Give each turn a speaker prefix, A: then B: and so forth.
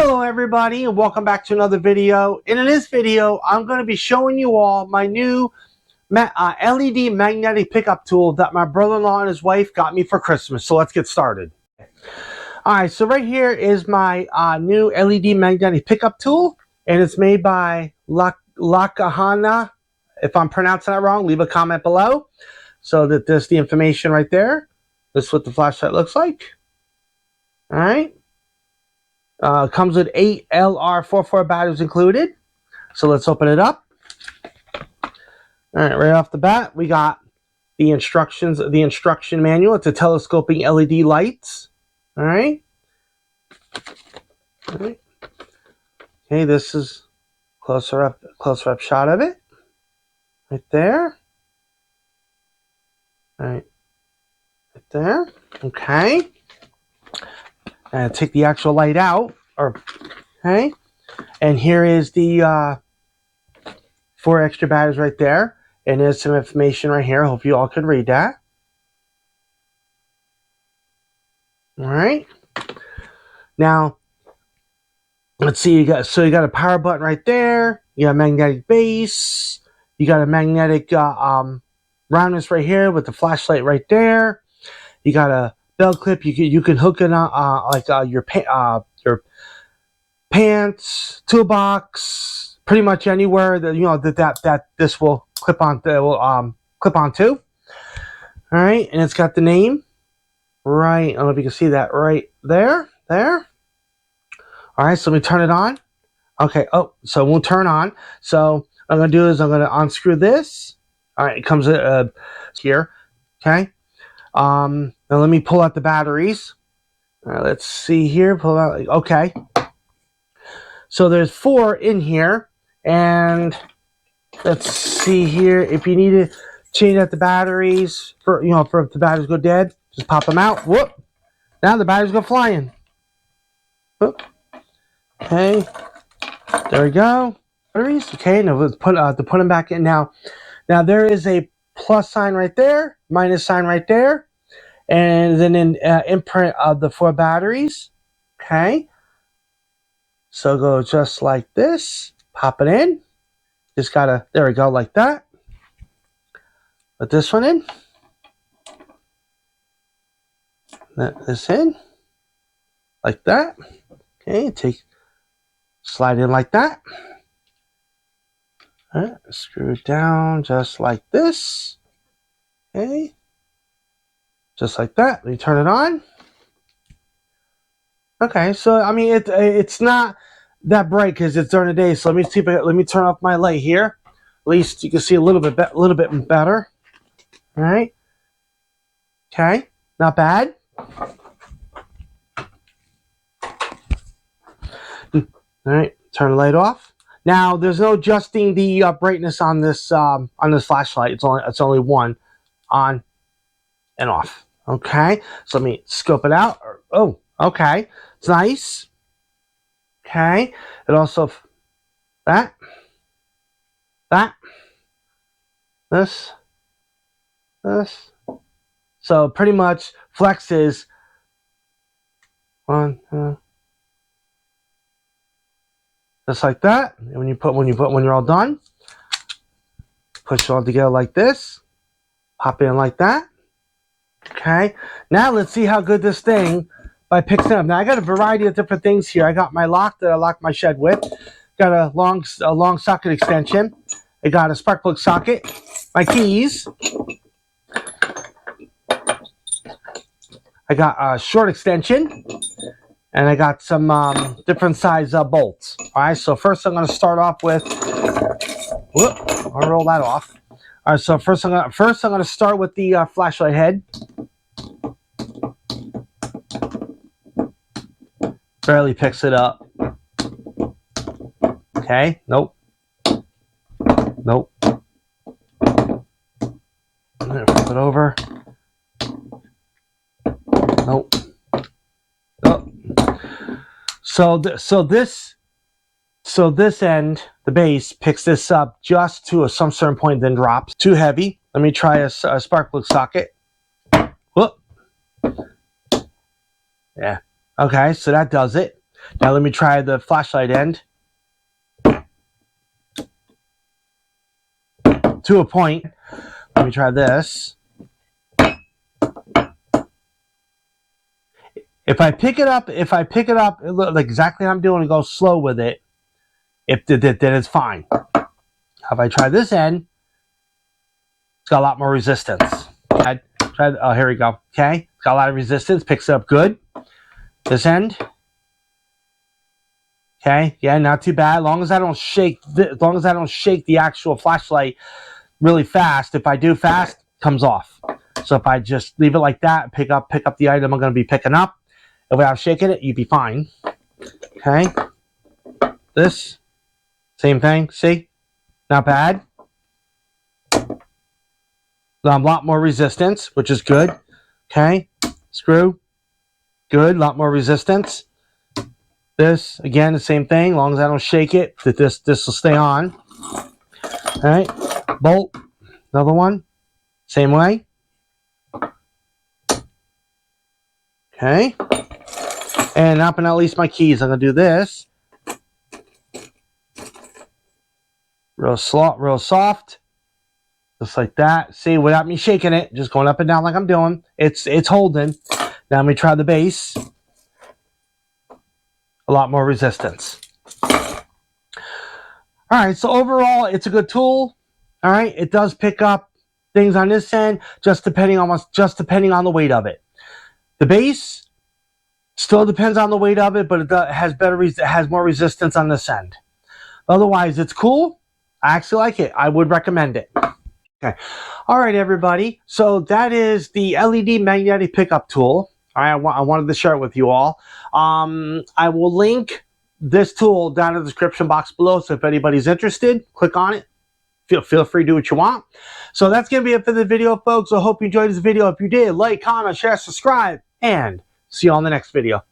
A: Hello everybody and welcome back to another video. And in this video I'm going to be showing you all my new LED magnetic pickup tool that my brother-in-law and his wife got me for Christmas. So let's get started. Alright, so right here is my new LED magnetic pickup tool, and it's made by Loconha. If I'm pronouncing that wrong, leave a comment below. So that there's the information right there. This is what the flashlight looks like. Alright. Comes with 8 LR44 batteries included. So let's open it up. Alright, right off the bat, we got the instructions, the instruction manual. It's a telescoping LED lights. Alright. Okay, this is closer up shot of it. Right there. Alright. Right there. Okay. And take the actual light out. Okay. And here is the 4 extra batteries right there. And there's some information right here. Hope you all could read that. Alright. Now, let's see, you got a power button right there. You got a magnetic base. You got a magnetic roundness right here with the flashlight right there. You got a belt clip. You can hook it on your pants, toolbox, pretty much anywhere that that this will clip on. Clip on to. All right, and it's got the name right. I don't know if you can see that right there. There. All right, so let me turn it on. Okay. Oh, so it won't turn on. So what I'm gonna do is I'm gonna unscrew this. All right, it comes here. Okay. Now let me pull out the batteries. All right, let's see here. Pull out. Okay. So there's 4 in here, and let's see here. If you need to change out the batteries for if the batteries go dead, just pop them out. Whoop! Now the batteries go flying. Whoop. Okay. There we go. Batteries. Okay. Now let's put them back in now. Now there is a plus sign right there, minus sign right there, and then an imprint of the 4 batteries. Okay. So go just like this. Pop it in. Just gotta, there we go, like that. Put this one in. Let this in. Like that. Okay, slide in like that. All right, screw it down just like this. Okay. Just like that. Let me turn it on. Okay, so I mean it's not that bright because it's during the day. So let me see. Let me turn off my light here. At least you can see a little bit better. All right. Okay, not bad. All right, turn the light off. Now there's no adjusting the brightness on this flashlight. It's only one, on and off. Okay, so let me scope it out. Oh, okay, it's nice. Okay, it also this. So pretty much flexes 1, 2, just like that. And when you're all done, push it all together like this. Pop it in like that. Okay. Now let's see how good this thing by picks it up. Now I got a variety of different things here. I got my lock that I lock my shed with. Got a long socket extension. I got a spark plug socket. My keys. I got a short extension. And I got some different size bolts. All right, so first I'm going to start off with. Whoop! I'll roll that off. All right, so first I'm going to start with the flashlight head. Barely picks it up. Okay. Nope. Nope. I'm going to flip it over. Nope. Oh. So this end, the base, picks this up just to some certain point, then drops. Too heavy. Let me try a spark plug socket. Whoop. Yeah. Okay, so that does it. Now let me try the flashlight end. To a point. Let me try this. If I pick it up, like exactly how I'm doing and go slow with it, then it's fine. If I try this end, it's got a lot more resistance. Oh, here we go. Okay, it's got a lot of resistance. Picks it up good. This end. Okay, yeah, not too bad. As long as I don't shake the actual flashlight really fast. If I do fast, it comes off. So if I just leave it like that, pick up the item I'm going to be picking up, and without shaking it, you'd be fine. Okay, this same thing. See, not bad. A lot more resistance, which is good. Okay, screw, good. A lot more resistance. This again, the same thing. As long as I don't shake it, this will stay on. All right, bolt, another one, same way. Okay, and up and not least my keys. I'm gonna do this real soft, just like that. See, without me shaking it, just going up and down like I'm doing. It's holding. Now let me try the base. A lot more resistance. All right, so overall, it's a good tool. All right, it does pick up things on this end, just depending on the weight of it. The base still depends on the weight of it, but it has more resistance on this end. Otherwise, it's cool. I actually like it. I would recommend it. Okay. All right, everybody. So that is the LED magnetic pickup tool. All right, I wanted to share it with you all. I will link this tool down in the description box below. So if anybody's interested, click on it. Feel free to do what you want. So that's going to be it for the video, folks. I hope you enjoyed this video. If you did, like, comment, share, subscribe, and see you on the next video.